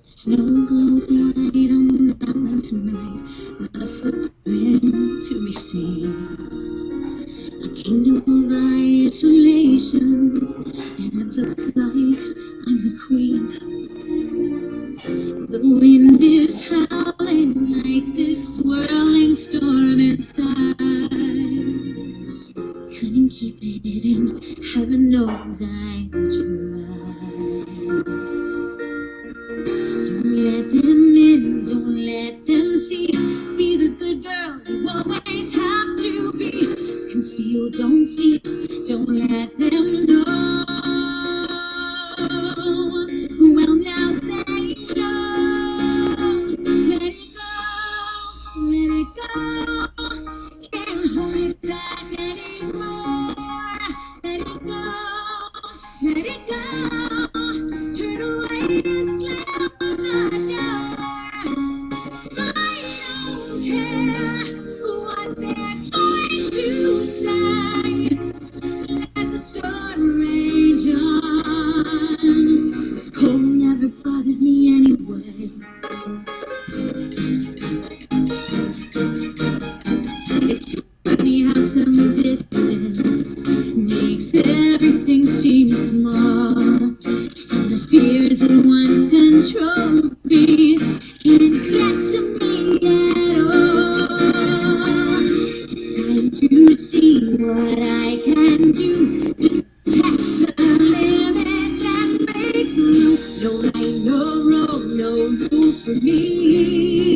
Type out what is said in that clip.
Snow glows white on the mountain tonight, not a footprint to be seen. A kingdom of isolation, and it looks like I'm the queen. The wind is howling like this swirling storm inside. Couldn't keep it in, heaven knows I tried. Don't let them in, don't let them see. Be the good girl you always have to be. Conceal, don't feel, don't let them know. Well, now they know. Let it go, let it go. Can't hold it back anymore. Let it go, let it go. Turn away and slam the door. I don't care what they're going to say. Let the storm rage on. Cold never bothered me anyway. It's funny how some distance makes everything seem small. And the fears that once controlled me can't get to me at all. It's time to see what I can do to test the limits and make room. No right, no wrong, no rules for me.